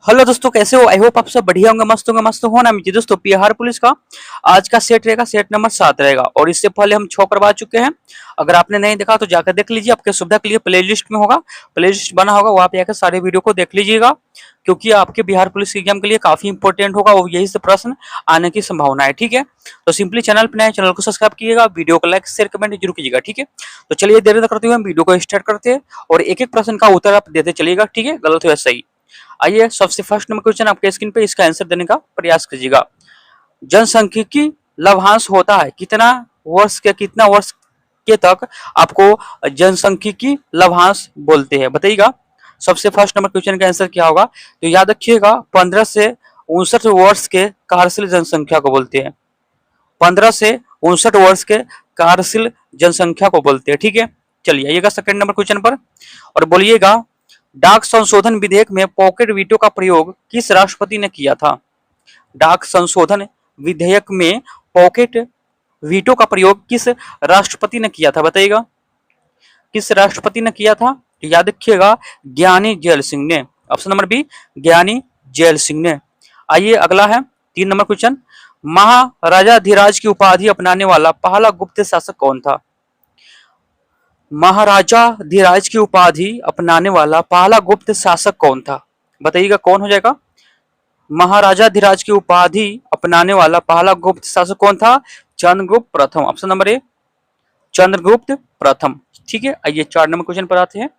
Hello दोस्तों, कैसे हो? आई होप आप सब बढ़िया होंगे, मस्त हो ना। जी दोस्तों, बिहार पुलिस का आज का सेट रहेगा, सेट नंबर 7 रहेगा और इससे पहले हम 6 करवा चुके हैं। अगर आपने नहीं देखा तो जाकर देख लीजिए, आपके सुविधा के लिए प्लेलिस्ट में होगा, प्लेलिस्ट बना होगा, वहां पे आकर सारे वीडियो को देख लीजिएगा, क्योंकि आपके बिहार पुलिस के एग्जाम के लिए काफी इंपॉर्टेंट होगा और यही से प्रश्न आने की संभावना है। ठीक है, तो सिंपली चैनल पर नए, चैनल को सब्सक्राइब कीजिएगा, वीडियो को लाइक शेयर कमेंट जरूर कीजिएगा। ठीक है, तो चलिए देर न करते हुए हम वीडियो को स्टार्ट करते हैं और एक एक प्रश्न का उत्तर आप देते चलिएगा। ठीक है, गलत हो या सही। आइए, सबसे फर्स्ट नंबर क्वेश्चन आपके स्क्रीन पे, इसका आंसर देने का प्रयास कीजिएगा। जनसांख्यिकी लभ्यांश होता है कितना वर्ष के, कितना वर्ष के तक आपको जनसांख्यिकी लभ्यांश बोलते हैं, बताइएगा। सबसे फर्स्ट नंबर क्वेश्चन का आंसर क्या होगा? तो याद रखिएगा, 15 से 59 वर्ष के कार्यशील जनसंख्या को बोलते हैं। 15 से 59 वर्ष के कार्यशील जनसंख्या को बोलते हैं। ठीक है, चलिए आइएगा सेकंड नंबर क्वेश्चन पर और बोलिएगा, डाक संशोधन विधेयक में पॉकेट वीटो का प्रयोग किस राष्ट्रपति ने किया था? डाक संशोधन विधेयक में पॉकेट वीटो का प्रयोग किस राष्ट्रपति ने किया था, बताइएगा। किस राष्ट्रपति ने किया था? तो याद रखिएगा, ज्ञानी जैल सिंह ने। ऑप्शन नंबर बी, ज्ञानी जैल सिंह ने। आइए अगला है 3 नंबर क्वेश्चन। महाराजाधिराज की उपाधि अपनाने वाला पहला गुप्त शासक कौन था? महाराजाधिराज की उपाधि अपनाने वाला पहला गुप्त शासक कौन था, बताइएगा। कौन हो जाएगा? महाराजाधिराज की उपाधि अपनाने वाला पहला गुप्त शासक कौन था? चंद्रगुप्त प्रथम। ऑप्शन नंबर ए, चंद्रगुप्त प्रथम। ठीक है, आइए 4 नंबर क्वेश्चन पर आते हैं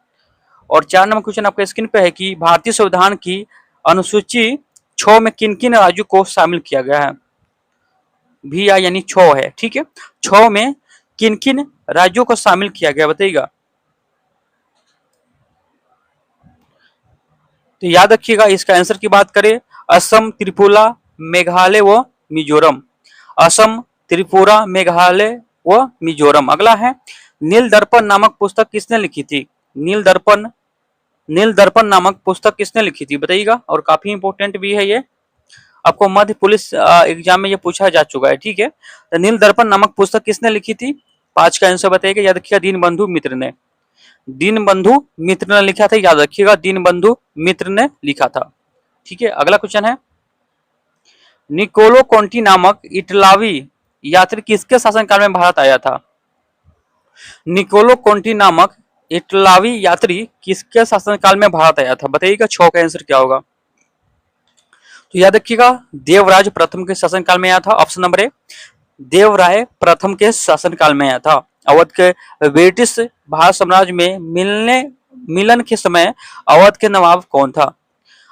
और 4 नंबर क्वेश्चन आपके स्क्रीन पे है कि भारतीय संविधान की अनुसूची 6 में किन किन राज्यों को शामिल किया गया है? भी यानी 6 है। ठीक है, 6 में किन किन राज्यों को शामिल किया गया, बताइएगा। तो याद रखिएगा, इसका आंसर की बात करें, असम, त्रिपुरा, मेघालय व मिजोरम। असम, त्रिपुरा, मेघालय व मिजोरम। अगला है, नील दर्पण नामक पुस्तक किसने लिखी थी? नील दर्पण, नील दर्पण नामक पुस्तक किसने लिखी थी, बताइएगा। और काफी इंपोर्टेंट भी है ये, आपको मध्य पुलिस एग्जाम में ये पूछा जा चुका है। ठीक है, तो नील दर्पण नामक पुस्तक किसने लिखी थी? 5 का आंसर बताइएगा। याद रखिएगा, दीनबंधु मित्र ने। दीनबंधु मित्र ने लिखा था, याद रखिएगा, दीनबंधु मित्र ने लिखा था। ठीक है, अगला क्वेश्चन है, निकोलो कोंटी नामक इटलावी यात्री किसके शासनकाल में भारत आया था? निकोलो कोंटी नामक इटलावी यात्री किसके शासनकाल में भारत आया था, बताइएगा। 6 का आंसर क्या होगा? तो याद रखिएगा, देवराज प्रथम के शासनकाल में आया था। ऑप्शन नंबर ए, देवराय प्रथम के शासनकाल में आया था। अवध के ब्रिटिश भारत साम्राज्य में मिलन के समय अवध के नवाब कौन था?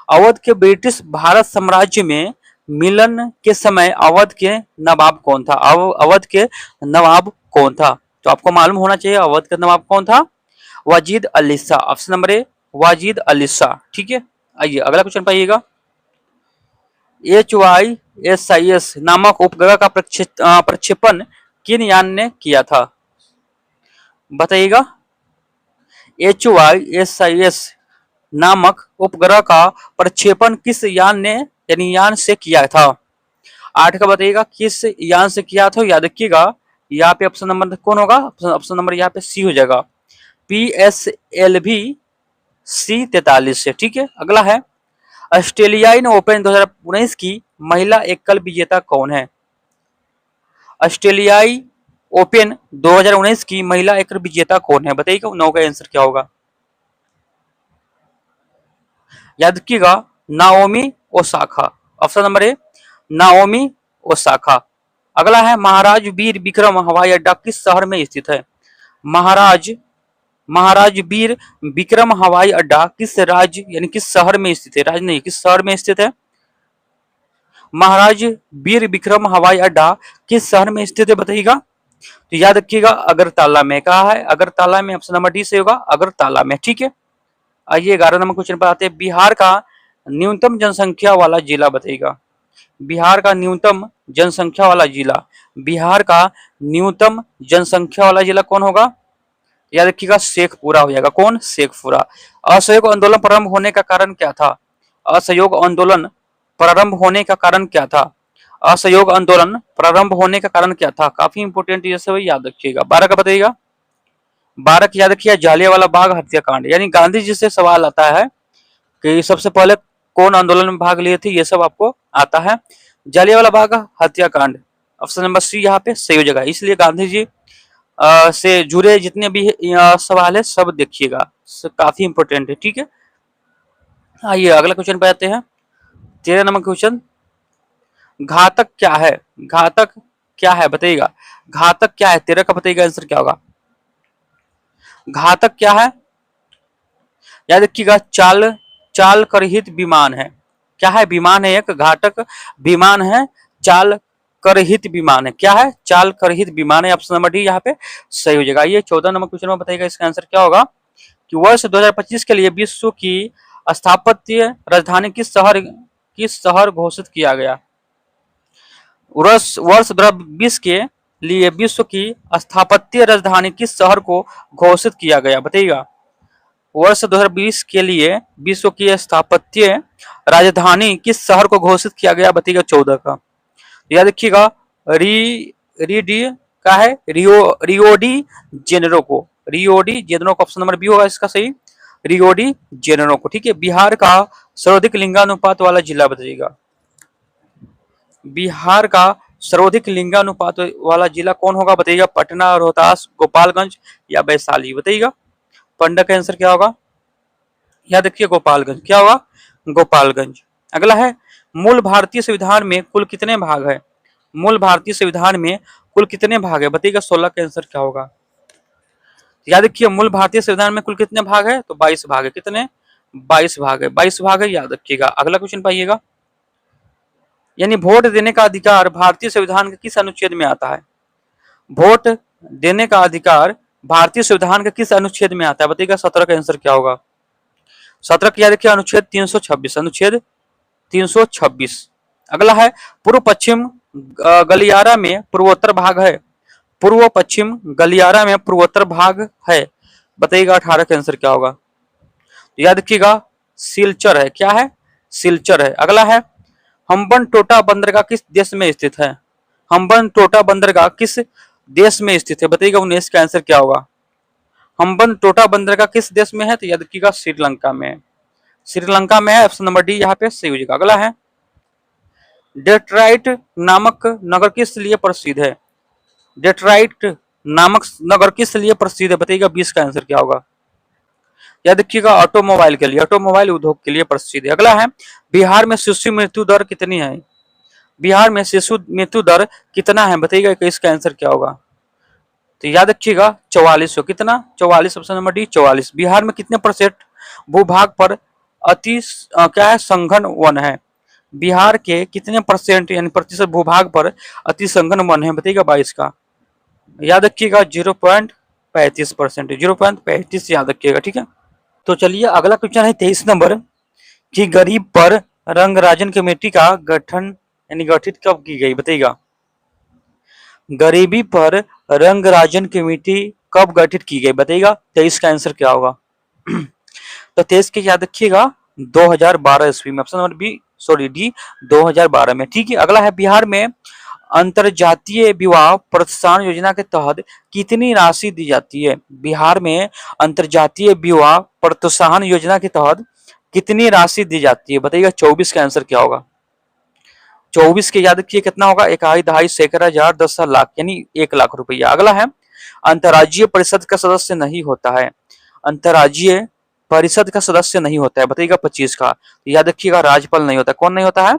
अवध के ब्रिटिश भारत साम्राज्य में मिलन के समय अवध के नवाब कौन था? अवध के नवाब कौन था? तो आपको मालूम होना चाहिए, अवध का नवाब कौन था? Wajid Ali Shah. Option number A, Wajid Ali Shah. ठीक है, आइए अगला क्वेश्चन पाइएगा। HYSIS नामक उपग्रह का प्रक्षेपण किन यान ने किया था, बताइएगा। HYSIS नामक उपग्रह का प्रक्षेपण किस यान ने, यानी यान से किया था? 8 का बताइएगा, किस यान से किया था? याद रखिएगा, यहाँ पे ऑप्शन नंबर कौन होगा? ऑप्शन नंबर यहाँ पे सी हो जाएगा, PSLV C43 से। ठीक है, अगला है, ऑस्ट्रेलियाई ओपन 2019 की महिला एकल विजेता कौन है? ऑस्ट्रेलियाई ओपन 2019 की महिला एकल विजेता कौन है, बताइएगा। 9 का आंसर क्या होगा? याद रखिएगा, Naomi Osaka. Option number A, Naomi Osaka. अगला है, महाराज वीर विक्रम हवाई अड्डा किस शहर में स्थित है? महाराज वीर विक्रम हवाई अड्डा किस राज्य यानी किस शहर में स्थित है? राज्य नहीं, किस शहर में स्थित है? महाराज वीर विक्रम हवाई अड्डा किस शहर में स्थित है, बताइएगा। तो याद रखिएगा, अगरतला में। कहा है? अगरतला में। ऑप्शन नंबर डी से होगा, अगरतला में। ठीक है, आइए 11 नंबर क्वेश्चन पर आते हैं। बिहार का न्यूनतम जनसंख्या वाला जिला, बताइएगा। बिहार का न्यूनतम जनसंख्या वाला जिला, बिहार का न्यूनतम जनसंख्या वाला जिला कौन होगा? याद रखिएगा, शेखपुरा हो जाएगा। कौन? शेखपुरा। असहयोग आंदोलन प्रारंभ होने का कारण क्या था? असहयोग आंदोलन प्रारंभ होने का कारण क्या था? असहयोग आंदोलन प्रारंभ होने का कारण क्या था? काफी इंपोर्टेंट ये सब याद रखिएगा। 12 का बताइएगा। 12 की याद रखिए, जालियांवाला बाग हत्याकांड। यानी गांधी जी से सवाल आता है कि सबसे पहले कौन आंदोलन में भाग लिए थे, ये सब आपको आता है। जलियांवाला बाग हत्याकांड, ऑप्शन नंबर सी यहाँ पे सही हो जाएगा। इसलिए गांधी जी से जुड़े जितने भी सवाल है सब देखिएगा, काफी इंपॉर्टेंट है, ठीक है। आइए अगला क्वेश्चन पे आते हैं। 13 नंबर क्वेश्चन, घातक क्या है? घातक क्या है बताइएगा, घातक क्या है? 13 का बताइएगा आंसर क्या होगा। घातक क्या है? याद रखिएगा, चाल चाल करहित विमान है। क्या है? विमान है एक, घातक विमान है, चाल करहित विमान है। क्या है? चाल करहित विमान है। ऑप्शन नंबर डी यहाँ पे सही हो जाएगा। ये 14 नंबर क्वेश्चन में बताइएगा इसका आंसर क्या होगा कि वर्ष 2025 के लिए विश्व की स्थापत्य राजधानी किस शहर घोषित किया गया। वर्ष 2020 के लिए विश्व की स्थापत्य राजधानी किस शहर को घोषित किया गया बताइएगा। वर्ष 2020 के लिए विश्व की स्थापत्य राजधानी किस शहर को घोषित किया गया बताइएगा 14 का। याद रखिएगा, री डी का है रियो डी जेनेरो को, रियो डी जेनेरो को ऑप्शन नंबर बी होगा इसका सही, रियो डी जेनेरो को, ठीक है। बिहार का सर्वाधिक लिंगानुपात वाला जिला बताइएगा। बिहार का सर्वाधिक लिंगानुपात वाला जिला कौन होगा बताइएगा। पटना, रोहतास, गोपालगंज या वैशाली बताइएगा। पंडा का आंसर क्या होगा? याद रखिए गोपालगंज। क्या होगा? गोपालगंज। अगला है, मूल भारतीय संविधान में कुल कितने भाग है? मूल भारतीय संविधान में कुल कितने भाग है बताइएगा। 16 का आंसर क्या होगा? याद रखिए, मूल भारतीय संविधान में कुल कितने भाग है? तो 22 भाग है। कितने? 22 भाग है, 22 भाग है, याद रखिएगा। अगला क्वेश्चन पाइएगा, यानी वोट देने का अधिकार भारतीय संविधान के किस अनुच्छेद में आता है? वोट देने का अधिकार भारतीय संविधान के किस अनुच्छेद में आता है बताइएगा। 17 का आंसर क्या होगा? 17 का याद रखिए अनुच्छेद 326, अनुच्छेद 326। अगला है, पूर्व पश्चिम गलियारा में पूर्वोत्तर भाग है। पूर्व पश्चिम गलियारा में पूर्वोत्तर भाग है बताइएगा। 18 का आंसर क्या होगा? याद रखिएगा सिलचर है। क्या है? सिलचर है। अगला है, हम्बन टोटा बंदरगाह किस देश में स्थित है? हम्बन टोटा बंदरगाह किस देश में स्थित है बताइएगा। 19 का आंसर क्या होगा? हम्बन टोटा बंदरगाह किस देश में है? तो याद रखिएगा श्रीलंका में, श्रीलंका में है। ऑप्शन नंबर डी यहाँ पे सही हो जाएगा। अगला है, डेट्राइट नामक नगर किस लिए प्रसिद्ध है? डेट्राइट नामक नगर किस लिए प्रसिद्ध है बताइएगा। 20 का आंसर क्या होगा? याद रखिएगा ऑटोमोबाइल के लिए, ऑटोमोबाइल उद्योग के लिए प्रसिद्ध है। अगला है, बिहार में शिशु मृत्यु दर कितनी है? बिहार में शिशु मृत्यु दर कितना है बताइएगा। 21 का आंसर क्या होगा? तो याद रखिएगा 44। कितना? 44। Option number D 44। बिहार में कितने परसेंट भूभाग पर अति क्या है संघन वन है? बिहार के कितने परसेंट यानी प्रतिशत भूभाग पर अति संघन वन है बताइएगा। 22 का। याद रखिएगा 0.35%, 0.35 याद रखिएगा, ठीक है। तो चलिए अगला क्वेश्चन है 23 नंबर कि गरीब पर रंगराजन कमेटी का गठन यानी गठित कब की गई बताइएगा। गरीबी पर रंगराजन कमेटी कब गठित की गई बताइएगा। 23 का आंसर क्या होगा? तो 23 के याद रखिएगा 2012 ईस्वी में। Option number B sorry D 2012 में, ठीक है। अगला है, बिहार में अंतरजातीय विवाह प्रोत्साहन योजना के तहत कितनी राशि दी जाती है? बिहार में अंतरजातीय विवाह प्रोत्साहन योजना के तहत कितनी राशि दी जाती है बताइएगा। 24 का आंसर क्या होगा? 24 के याद रखिए कितना होगा? 1 दहाई सैकड़ा हजार 10 लाख यानी 1 लाख रुपया। अगला है, अंतर्राज्यीय परिषद का सदस्य नहीं होता है। अंतर्राज्यीय परिषद का सदस्य नहीं होता है बताइएगा। 25 का याद रखिएगा राज्यपाल नहीं होता। कौन नहीं होता है?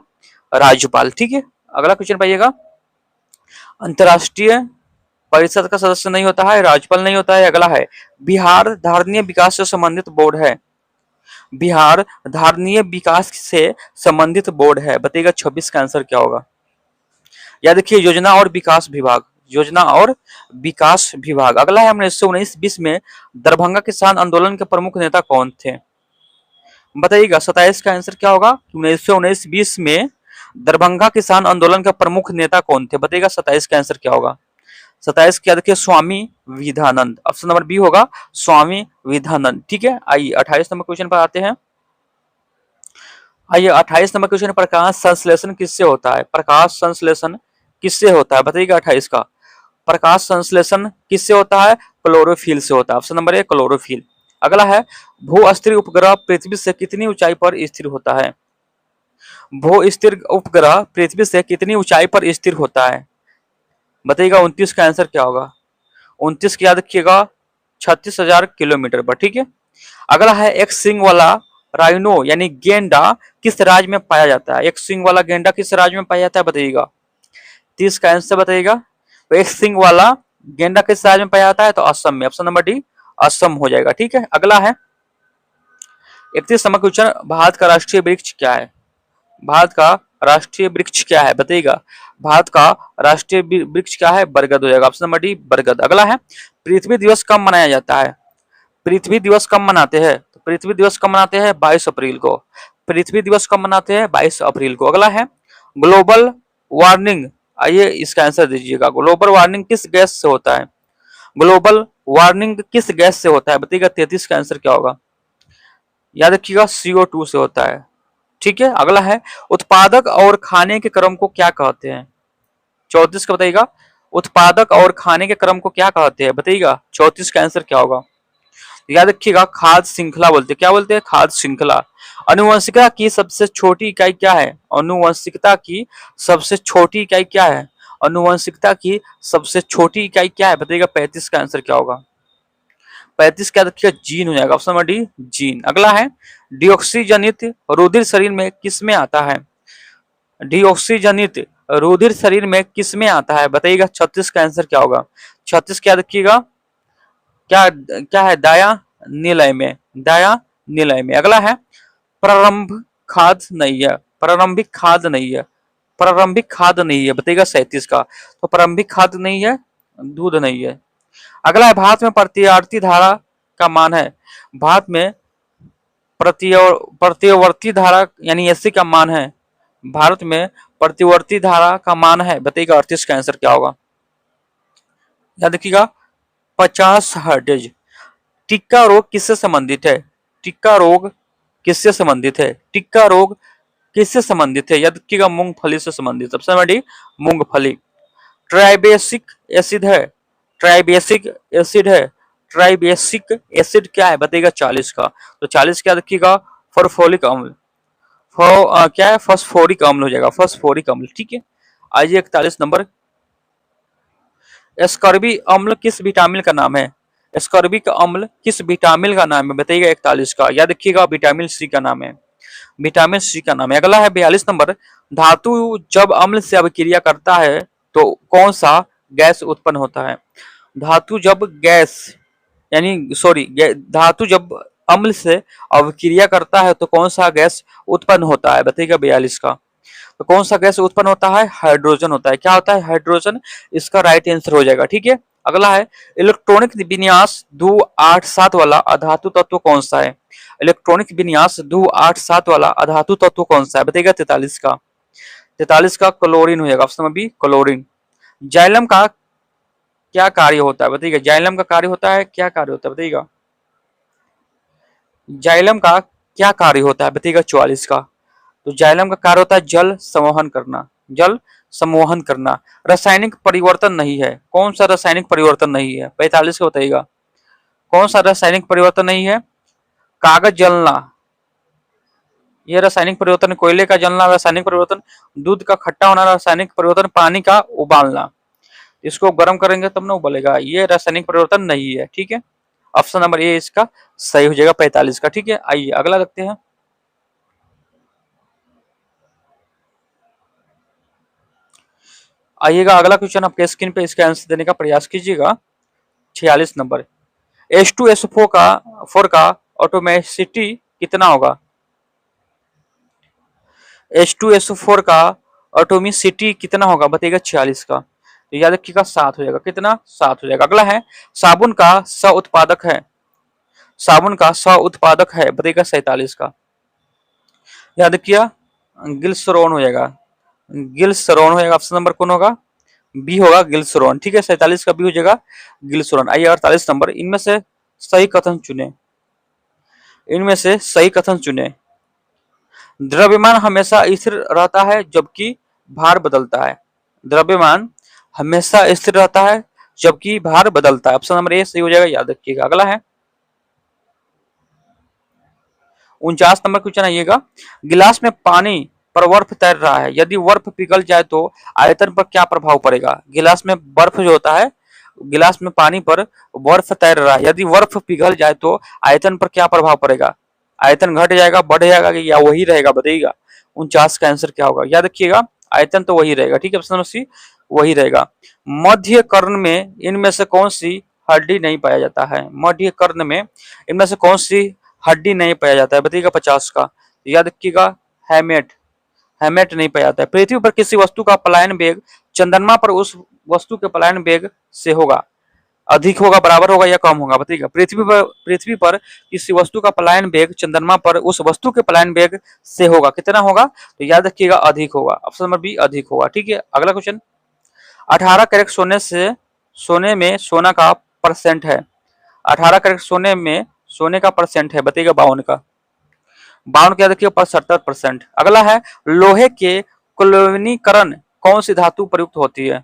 राज्यपाल, ठीक है। अगला क्वेश्चन पाइएगा, अंतरराष्ट्रीय परिषद का सदस्य नहीं होता है, राज्यपाल नहीं होता है। अगला है, बिहार धारणीय विकास से संबंधित बोर्ड है। बिहार धारणीय विकास से संबंधित बोर्ड है बताइएगा। 26 का आंसर क्या होगा? याद रखिए योजना और विकास विभाग, योजना और विकास विभाग। अगला है, 1919-20 में दरभंगा किसान आंदोलन के प्रमुख नेता कौन थे बताइएगा। 27 का आंसर क्या होगा? 1919-20 में दरभंगा किसान आंदोलन का प्रमुख नेता कौन थे बताइएगा। 27 का आंसर क्या होगा? 27 क्या देखिए स्वामी विधानंद। ऑप्शन नंबर बी होगा स्वामी विधानंद, ठीक है। आइए 28 नंबर क्वेश्चन पर आते हैं। आइए 28 नंबर क्वेश्चन, प्रकाश संश्लेषण किससे होता है? प्रकाश संश्लेषण किससे होता है बताइएगा। 28 का, प्रकाश संश्लेषण किससे होता है? क्लोरोफिल से होता है। Option number A chlorophyll. अगला है, भू स्थिर उपग्रह पृथ्वी से कितनी ऊंचाई पर स्थिर होता है? भू स्थिर उपग्रह पृथ्वी से कितनी ऊंचाई पर स्थिर होता है? बताइएगा। 29 का आंसर क्या होगा? 29 की याद रखिएगा, 36,000 किलोमीटर पर। ठीक है। अगला है, एक सिंग वाला राइनो यानी गेंडा किस राज्य में पाया जाता है? एक सिंग वाला गेंडा किस राज्य में पाया जाता है? बताइएगा। 30 का आंसर बताइएगा। तो एक सिंग वाला गेंडा किस राज्य में पाया जाता है? तो असम में। ऑप्शन नंबर डी असम हो जाएगा। ठीक है। अगला है, 31 नंबर क्वेश्चन, भारत का राष्ट्रीय वृक्ष क्या है? भारत का राष्ट्रीय वृक्ष क्या है? बताइएगा। भारत का राष्ट्रीय वृक्ष क्या है? बरगद हो जाएगा। ऑप्शन नंबर डी बरगद। अगला है, पृथ्वी दिवस कब मनाया जाता है? पृथ्वी दिवस कब मनाते हैं? तो पृथ्वी दिवस कब मनाते हैं? 22 अप्रैल को। पृथ्वी दिवस कब मनाते हैं? 22 अप्रैल को। अगला है, ग्लोबल वार्मिंग, आइए इसका आंसर दीजिएगा। ग्लोबल वार्मिंग किस गैस से होता है? ग्लोबल वार्मिंग किस गैस से होता है? बताइएगा। 33 का आंसर क्या होगा? याद रखिएगा, CO2 से होता है। ठीक है। अगला है, उत्पादक और खाने के क्रम को क्या कहते हैं? 34 का बताइएगा। उत्पादक और खाने के क्रम को क्या कहते हैं? बताइएगा। 34 का आंसर क्या होगा? याद रखिएगा, खाद्य श्रृंखला बोलते हैं। क्या बोलते हैं? खाद्य श्रृंखला। अनुवंशिकता की सबसे छोटी इकाई क्या है? अनुवंशिकता की सबसे छोटी इकाई क्या है? अनुवंशिकता की सबसे छोटी इकाई क्या है? बताइएगा। 35 का आंसर क्या होगा? 35 क्या रखिएगा? जीन हो जाएगा। Option number D gene. अगला है, डिऑक्सीजनित रुधिर शरीर में किस में आता है? डिऑक्सीजनित रुधिर शरीर में किस में आता है? बताइएगा। 36 का आंसर क्या होगा? 36 क्या रखिएगा? क्या क्या है? दाया निलय में। दाया निलय में। अगला है, प्रारंभ खाद नहीं है। प्रारंभिक खाद नहीं है। प्रारंभिक खाद नहीं है। बताइएगा। 37 का। तो प्रारंभिक खाद नहीं है, दूध नहीं है। अगला है, भारत में प्रतिवर्ती धारा का मान है। भारत में प्रतिवर्ती धारा यानी एससी का मान है। भारत में प्रतिवर्ती धारा का मान है। बताइएगा। 38 का आंसर क्या होगा? याद रखिएगा, 50 हर्ट्ज। टिक्का रोग किससे संबंधित है? टिक्का रोग किससे संबंधित है? टिक्का रोग किससे संबंधित है? याद रखिएगा, मूंगफली से संबंधित। सबसे बड़ी मूंगफली। ट्राइबेसिक एसिड है। ट्राइबेसिक एसिड है। ट्राइबेसिक एसिड क्या है? बताइएगा। 40 का। तो 40 क्या रखिएगा? फॉस्फोरिक अम्ल। क्या है? फॉस्फोरिक अम्ल हो जाएगा। फॉस्फोरिक अम्ल। ठीक है। आइए 41 नंबर, एस्कॉर्बी अम्ल किस विटामिन का नाम है? एस्कॉर्बिक अम्ल किस विटामिन का नाम है? बताइएगा। 41 का। याद रखिएगा, विटामिन सी का नाम है। विटामिन सी का नाम है। अगला है 42 नंबर, धातु जब अम्ल से अभिक्रिया करता है तो कौन सा गैस उत्पन्न होता है? धातु जब गैस यानी सॉरी धातु जब अम्ल से अभिक्रिया करता है तो कौन सा गैस उत्पन्न होता है? बताइएगा। 42 का। तो कौन सा गैस उत्पन्न होता है? हाइड्रोजन होता है। क्या होता है? हाइड्रोजन। इसका राइट आंसर हो जाएगा। ठीक है। अगला है, इलेक्ट्रॉनिक विन्यास 287 वाला अधातु तत्व कौन सा है? इलेक्ट्रॉनिक विन्यास 287 वाला अधातु तत्व कौन सा है? बताइएगा। 43 का। 43 का क्लोरीन हो जाएगा। Option number B chlorine. Xylem का क्या कार्य होता है? बताइएगा। जाइलम का कार्य होता है, क्या कार्य होता है? बताइएगा। जाइलम का क्या कार्य होता है? बताइएगा। 44 का। तो जाइलम का कार्य होता है जल संवहन करना। जल संवहन करना। रासायनिक परिवर्तन नहीं है। कौन सा रासायनिक परिवर्तन नहीं है? 45 का बताइएगा। कौन सा रासायनिक परिवर्तन नहीं है? कागज जलना, ये रासायनिक परिवर्तन। कोयले का जलना रासायनिक परिवर्तन। दूध का खट्टा होना रासायनिक परिवर्तन। पानी का उबालना, इसको गर्म करेंगे तब ना उबलेगा, ये रासायनिक परिवर्तन नहीं है। ठीक है। ऑप्शन नंबर ए इसका सही हो जाएगा। 45 का। ठीक है। आइए अगला देखते हैं। आइएगा, अगला क्वेश्चन आपके स्क्रीन पे, इसका आंसर देने का प्रयास कीजिएगा। 46 नंबर, H2SO4 का ऑटोमेसिटी कितना होगा? H2SO4 का ऑटोमिसिटी कितना होगा? बताइएगा। 46 का। तो याद रखिएगा, 7 हो जाएगा। कितना? 7 हो जाएगा। अगला है, साबुन का सह उत्पादक है। साबुन का सह उत्पादक है। बताइएगा। 47 का। याद रखिएगा, गिल्सरोन हो जाएगा। गिल्सरोन हो जाएगा। ऑप्शन नंबर कौन होगा? बी होगा, गिल्सरोन। ठीक है। 47 का बी हो जाएगा, गिल्सरोन। आइए 48 नंबर, इनमें से सही कथन चुने। इनमें से सही कथन चुने। द्रव्यमान हमेशा स्थिर रहता है जबकि भार बदलता है। द्रव्यमान हमेशा स्थिर रहता है जबकि भार बदलता है। ऑप्शन नंबर ए सही हो जाएगा। याद रखिएगा। अगला है 49 नंबर क्वेश्चन आइएगा, गिलास में पानी पर बर्फ तैर रहा है, यदि बर्फ पिघल जाए तो आयतन पर क्या प्रभाव पड़ेगा। गिलास में बर्फ जो होता है, गिलास में पानी पर बर्फ तैर रहा है, यदि बर्फ पिघल जाए तो आयतन पर क्या प्रभाव पड़ेगा। आयतन घट जाएगा, बढ़ जाएगा, या वही रहेगा, बताइएगा। 49 का आंसर क्या होगा, याद रखिएगा आयतन तो वही रहेगा। ठीक है, ऑप्शन नंबर सी वही रहेगा। मध्य कर्ण में इनमें से कौन सी हड्डी नहीं पाया जाता है। मध्य कर्ण में इनमें से कौन सी हड्डी नहीं पाया जाता है, बताइएगा 50 का। याद रखिएगा हेमेट, हेमेट नहीं पाया जाता है। पृथ्वी पर किसी वस्तु का पलायन वेग चंद्रमा पर उस वस्तु के पलायन वेग से होगा, अधिक होगा, बराबर होगा, या कम होगा, बताइएगा। पृथ्वी पर किसी वस्तु का पलायन वेग चंद्रमा पर उस वस्तु के पलायन वेग से होगा, कितना होगा, तो याद रखिएगा अधिक होगा। ऑप्शन नंबर बी अधिक होगा। ठीक है, अगला क्वेश्चन। 18 कैरेट सोने में सोना का परसेंट है। 18 कैरेट सोने में सोने का परसेंट है, बताइएगा 52 का। 52 क्या देखिए 75%। अगला है लोहे के क्लोनीकरण कौन सी धातु प्रयुक्त होती है।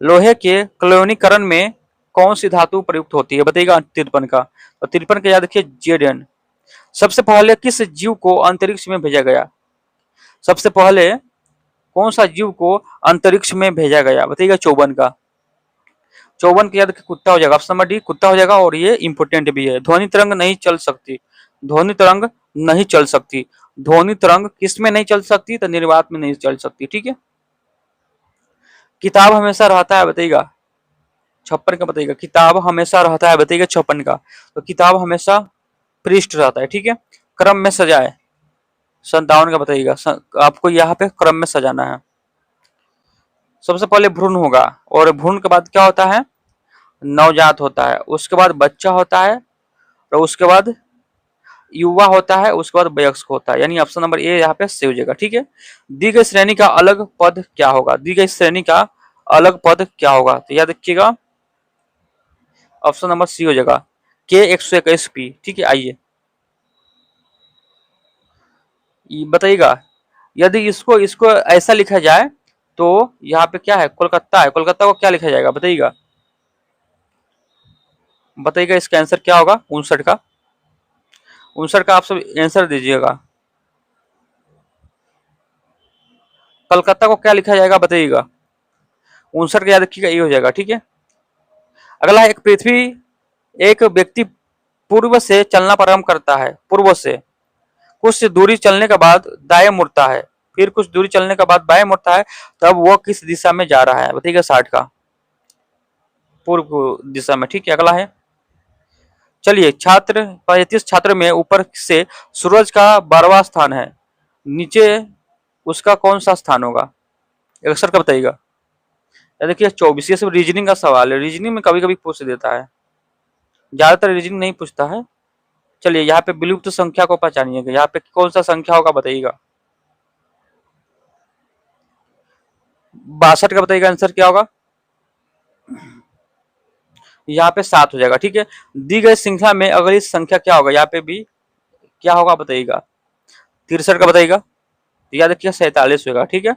लोहे के क्लोनीकरण में कौन सी धातु प्रयुक्त होती है, बताइएगा 53 का। तो 53 का याद रखिए जेडन। सबसे पहले किस जीव को अंतरिक्ष में भेजा गया। सबसे पहले कौन सा जीव को अंतरिक्ष में भेजा गया, बताइएगा 54 का। 54 का याद रखिए कुत्ता हो जाएगा। ऑप्शन नंबर डी कुत्ता हो जाएगा, और ये इंपोर्टेंट भी है। ध्वनि तरंग नहीं चल सकती, ध्वनि तरंग नहीं चल सकती। ध्वनि तरंग किस में नहीं चल सकती, तो निर्वात में नहीं चल सकती। ठीक है, किताब हमेशा रहता है, बताइएगा 56 का। बताइएगा किताब हमेशा रहता है, बताइएगा 56 का। तो किताब हमेशा पृष्ठ रहता है। ठीक है, क्रम में सजाए 57 का। बताइएगा आपको यहाँ पे क्रम में सजाना है। सबसे पहले भ्रूण होगा, और भ्रूण के बाद क्या होता है, नवजात होता है, उसके बाद बच्चा होता है, और उसके बाद युवा होता है, उसके बाद वयस्क होता है। यानी ऑप्शन नंबर ए यहाँ पे सही हो जाएगा। ठीक है, दी गई श्रेणी का अलग पद क्या होगा। दी गई श्रेणी का अलग पद क्या होगा, तो याद रखिएगा ऑप्शन नंबर सी हो जाएगा के 121p। ठीक है, आइए बताइएगा। यदि इसको इसको ऐसा लिखा जाए तो यहाँ पे क्या है, कोलकाता है, कोलकाता को क्या लिखा जाएगा, बताइएगा। बताइएगा इसका आंसर क्या होगा 59 का। 59 का आप सब आंसर दीजिएगा। कलकत्ता को क्या लिखा जाएगा, बताइएगा। 59 का याद रखिएगा ये हो जाएगा। ठीक है, अगला है एक व्यक्ति पूर्व से चलना प्रारंभ करता है, पूर्व से कुछ दूरी चलने के बाद दाएं मुड़ता है, फिर कुछ दूरी चलने के बाद बाएं मुड़ता है, तब वह किस दिशा में जा रहा है, बताइएगा 60 का। पूर्व दिशा में। ठीक है, अगला है, चलिए छात्र 35 छात्र में ऊपर से सूरज का 12वां स्थान है, नीचे उसका कौन सा स्थान होगा, 61 का। बताइएगा देखिए 24। ये सब रीजनिंग का सवाल है, रीजनिंग में कभी कभी पूछ देता है, ज्यादातर रीजनिंग नहीं पूछता है। चलिए यहाँ पे विलुप्त संख्या को पहचानिएगा, यहाँ पे कौन सा संख्या होगा, बताइएगा 62 का। बताइएगा आंसर क्या होगा, यहाँ पे 7 हो जाएगा। ठीक है, दी गई श्रृंखला में अगली संख्या क्या होगा, यहाँ पे भी क्या होगा, बताइएगा 63 का। बताइएगा याद रखिएगा 47 होगा। ठीक है,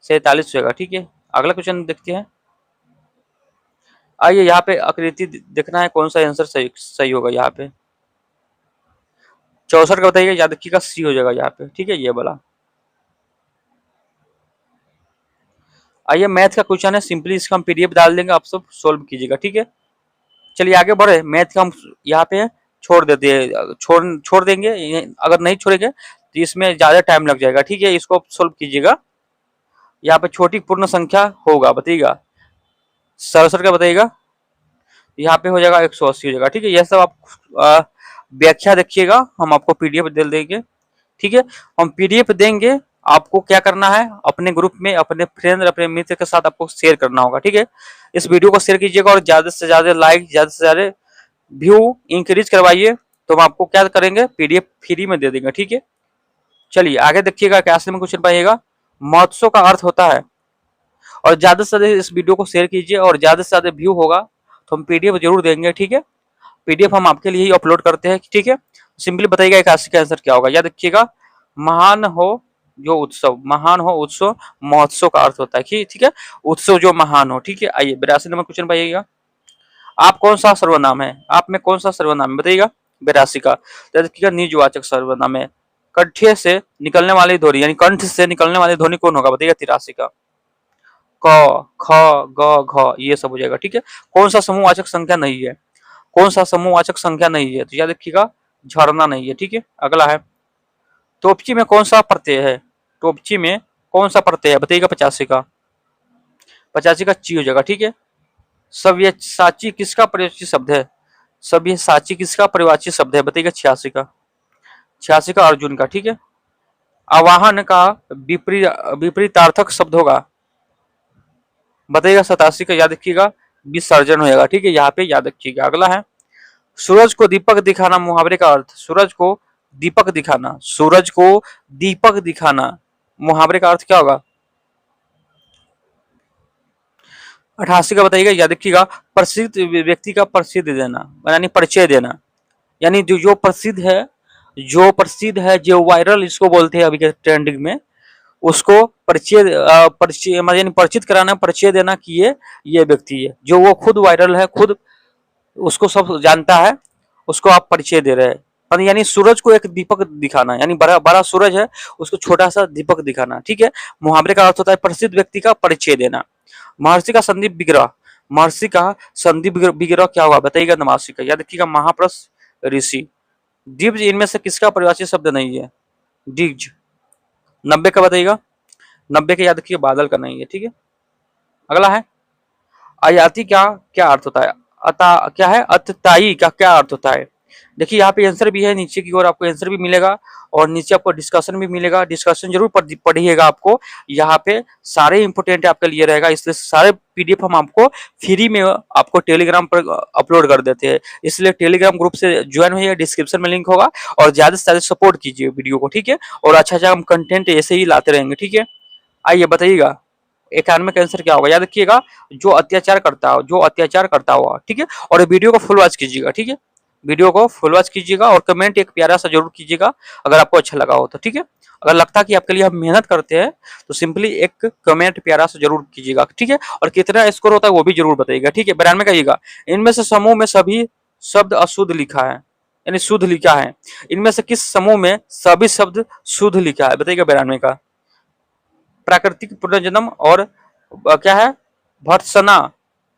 47 होगा। ठीक है, अगला क्वेश्चन देखते हैं। आइए यहाँ पे आकृति देखना है, कौन सा आंसर सही होगा। यहाँ पे 64 का बताइएगा, याद रखिएगा सी हो जाएगा यहाँ पे। ठीक है, ये बोला। आइए मैथ का क्वेश्चन है, सिंपली इसका हम पीडीएफ डाल देंगे, आप सब सोल्व कीजिएगा। ठीक है, चलिए आगे बढ़े। मैथ का हम यहाँ पे छोड़ देते हैं, छोड़ देंगे, अगर नहीं छोड़ेंगे तो इसमें ज्यादा टाइम लग जाएगा। ठीक है, इसको सोल्व कीजिएगा। यहाँ पे छोटी पूर्ण संख्या होगा, बताइएगा 67 का। बताइएगा यहाँ पे हो जाएगा 180 हो जाएगा। ठीक है, यह सब आप व्याख्या देखिएगा, हम आपको पीडीएफ दे देंगे। ठीक है, हम पीडीएफ देंगे, आपको क्या करना है, अपने ग्रुप में अपने फ्रेंड अपने मित्र के साथ आपको शेयर करना होगा। ठीक है, इस वीडियो को शेयर कीजिएगा, और ज्यादा से ज्यादा लाइक, ज्यादा से ज्यादा व्यू इंक्रीज करवाइए, तो हम आपको क्या करेंगे, पीडीएफ फ्री में दे देंगे। ठीक है, चलिए आगे देखिएगा, कैसे में क्वेश्चन पाइएगा। महोत्सव का अर्थ होता है, और ज्यादा से ज्यादा इस वीडियो को शेयर कीजिए, और ज्यादा से ज्यादा व्यू होगा तो हम पीडीएफ जरूर देंगे। ठीक है, पीडीएफ हम आपके लिए ही अपलोड करते हैं। ठीक है, सिंपली बताइएगा 81 का आंसर क्या होगा। याद रखिएगा महान हो जो उत्सव, महान हो उत्सव, महोत्सव का अर्थ होता है। ठीक है, उत्सव जो महान हो। ठीक है, आइए 82 नंबर क्वेश्चन पाइएगा। आप कौन सा सर्वनाम है, आप में कौन सा सर्वनाम है, बताइएगा 82 का। याद रखिएगा निजवाचक सर्वनाम है। कंठे से निकलने वाली ध्वनि यानी कंठ से निकलने वाली ध्वनि कौन होगा बताइएगा 83 का। क, ख, ग, घ ये सब हो जाएगा। ठीक है, कौन सा समूहवाचक संख्या नहीं है, कौन सा समूहवाचक संख्या नहीं है, तो याद रखिएगा झरना नहीं है। ठीक है, अगला है टोपची में कौन सा प्रत्यय है, टोपची में कौन सा प्रत्यय है बताइएगा 85 का। 85 का ची हो जाएगा। ठीक है, सव्यसाची किसका प्रयोज्य शब्द है, सव्यसाची किसका प्रवाची शब्द है बताइएगा 86 का। 86 का अर्जुन का। ठीक है, आवाहन का विपरीतार्थक शब्द होगा बताइएगा 87 का। याद रखिएगा विसर्जन हो जाएगा। ठीक है, यहाँ पे याद रखिएगा। अगला है सूरज को दीपक दिखाना मुहावरे का अर्थ, सूरज को दीपक दिखाना, सूरज को दीपक दिखाना मुहावरे का अर्थ क्या होगा 88 का बताइएगा। याद रखिएगा प्रसिद्ध व्यक्ति का प्रसिद्ध देना यानी परिचय देना, यानी जो प्रसिद्ध है, जो प्रसिद्ध है, जो वायरल इसको बोलते हैं अभी के ट्रेंडिंग में, उसको परिचय परिचय यानी परिचित कराना, परिचय देना कि ये व्यक्ति है, जो वो खुद वायरल है, खुद उसको सब जानता है, उसको आप परिचय दे रहे हैं। यानी सूरज को एक दीपक दिखाना, यानी बड़ा बड़ा सूरज है उसको छोटा सा दीपक दिखाना। ठीक है, मुहावरे का अर्थ होता है प्रसिद्ध व्यक्ति का परिचय देना। महर्षि का संदीप विग्रह, महर्षि का संदीप विग्रह क्या होगा बताइएगा 89 का। याद रखिएगा महाप्रस ऋषि। दिव्य इनमें से किसका परिभाषित शब्द नहीं है, दिग्ज। 90 का बताइएगा, 90 के याद रखिए बादल का नहीं है। ठीक है, अगला है आयाति क्या क्या अर्थ होता है, अता क्या है, अतताई का क्या अर्थ होता है। देखिए यहाँ पे आंसर भी है, नीचे की ओर आपको आंसर भी मिलेगा और नीचे आपको डिस्कशन भी मिलेगा। डिस्कशन जरूर पढ़िएगा, आपको यहाँ पे सारे इंपोर्टेंट आपके लिए रहेगा, इसलिए सारे पीडीएफ हम आपको फ्री में आपको टेलीग्राम पर अपलोड कर देते हैं, इसलिए टेलीग्राम ग्रुप से ज्वाइन होइए, डिस्क्रिप्शन में लिंक होगा और ज्यादा से ज्यादा सपोर्ट कीजिए वीडियो को। ठीक है, और अच्छा हम कंटेंट ऐसे ही लाते रहेंगे। ठीक है, आइए बताइएगा 91 का आंसर क्या होगा। याद रखिएगा जो अत्याचार करता हो, जो अत्याचार करता हुआ। ठीक है, और वीडियो को फुल वॉच कीजिएगा। ठीक है, वीडियो को फुल वॉच कीजिएगा और कमेंट एक प्यारा सा जरूर कीजिएगा अगर आपको अच्छा लगा हो तो। ठीक है, अगर लगता है कि आपके लिए हम मेहनत करते हैं तो सिंपली एक कमेंट प्यारा सा जरूर कीजिएगा। ठीक है, और कितना स्कोर होता है वो भी जरूर बताइएगा। ठीक है, 92 कहिएगा इनमें से समूह में सभी शब्द अशुद्ध लिखा है यानी शुद्ध लिखा है, इनमें से किस समूह में सभी शब्द शुद्ध लिखा है बताइएगा 92 का। प्राकृतिक पुनर्जन्म और क्या है भर्त्सना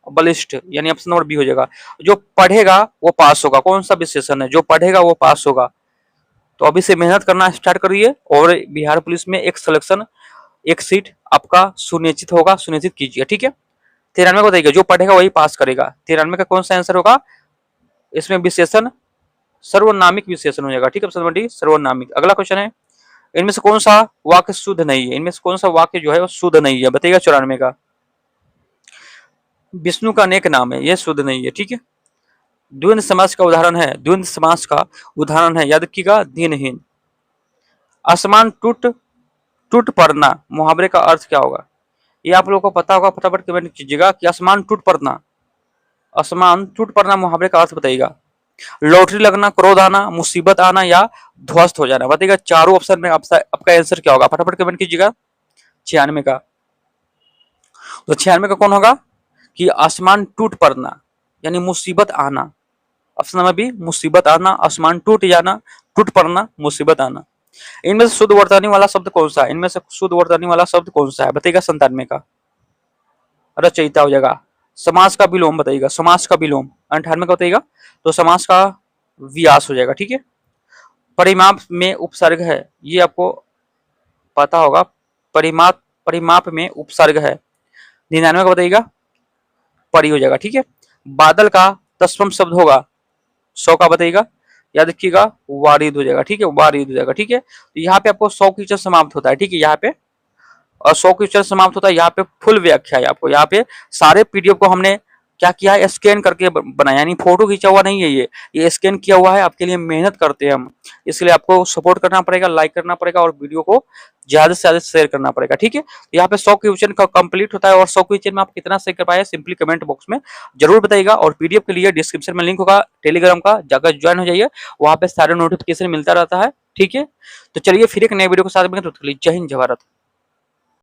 बलिष्ठ, यानी ऑप्शन नंबर बी हो जाएगा। जो पढ़ेगा वो पास होगा, कौन सा विशेषण है, जो पढ़ेगा वो पास होगा। तो अभी से मेहनत करना स्टार्ट करिए और बिहार पुलिस में एक सिलेक्शन, एक सीट आपका सुनिश्चित होगा, सुनिश्चित कीजिए। ठीक है, 93 को बताइएगा जो पढ़ेगा वही पास करेगा। 93 का कौन सा आंसर होगा इसमें, विशेषण सर्वनामिक विशेषण हो जाएगा। ठीक है, ऑप्शन नंबर डी सर्वनामिक। अगला क्वेश्चन है इनमें से कौन सा वाक्य शुद्ध नहीं है, इनमें से कौन सा वाक्य जो है वो शुद्ध नहीं है बताइएगा 94 का। विष्णु का अनेक नाम है, यह शुद्ध नहीं है। ठीक है, द्वंद्व समास का उदाहरण है, द्वंद्व समास का उदाहरण है, याद रखिएगा दिनहीन। आसमान टूट टूट पड़ना मुहावरे का अर्थ क्या होगा, ये आप लोगों को पता होगा, फटाफट कमेंट कीजिएगा कि आसमान टूट पड़ना, आसमान टूट पड़ना मुहावरे का अर्थ बताइएगा। लॉटरी लगना, क्रोध आना, मुसीबत आना या ध्वस्त हो जाना बताइएगा। चारों ऑप्शन में आपका आंसर क्या होगा फटाफट कमेंट कीजिएगा। 96 का, तो 96 का कौन होगा कि आसमान टूट पड़ना यानी मुसीबत आना। ऑप्शन नंबर बी मुसीबत आना, आसमान टूट जाना, टूट पड़ना, मुसीबत आना। इनमें से शुद्ध वर्तनी वाला शब्द कौन सा है, इनमें से शुद्ध वर्तनी वाला शब्द कौन सा है बताइएगा 97 का। रचयिता हो जाएगा। समास का विलोम बताइएगा, समास का विलोम 98 का बताइएगा, तो समास का व्यास हो जाएगा। ठीक है, परिमाप में उपसर्ग है, ये आपको पता होगा, परिमाप में उपसर्ग है। 99 का बताइएगा परी हो जाएगा। ठीक है, बादल का तत्सम शब्द होगा 100 का बताइएगा, याद रखिएगा वारिद हो जाएगा। ठीक है, वारिद हो जाएगा। ठीक है, तो यहाँ पे आपको 100 क्वेश्चन समाप्त होता है। ठीक है, यहाँ पे और 100 क्वेश्चन समाप्त होता है। यहाँ पे फुल व्याख्या है आपको, यहाँ पे सारे पीडीएफ को हमने क्या किया है स्कैन करके बनाया, यानी फोटो खींचा हुआ नहीं है, ये स्कैन किया हुआ है। आपके लिए मेहनत करते हैं हम, इसलिए आपको सपोर्ट करना पड़ेगा, लाइक करना पड़ेगा और वीडियो को ज्यादा से ज्यादा शेयर करना पड़ेगा। ठीक है, यहाँ पे 100 क्वेश्चन का कंप्लीट होता है और 100 क्वेश्चन में आप कितना सही कर पाए सिंपली कमेंट बॉक्स में जरूर बताइएगा। और पीडीएफ के लिए डिस्क्रिप्शन में लिंक होगा टेलीग्राम का, जाकर ज्वाइन हो जाइए, वहां पे सारे नोटिफिकेशन मिलता रहता है। ठीक है, तो चलिए फिर एक नए वीडियो के साथ मिलेंगे, तो जय हिंद जय भारत।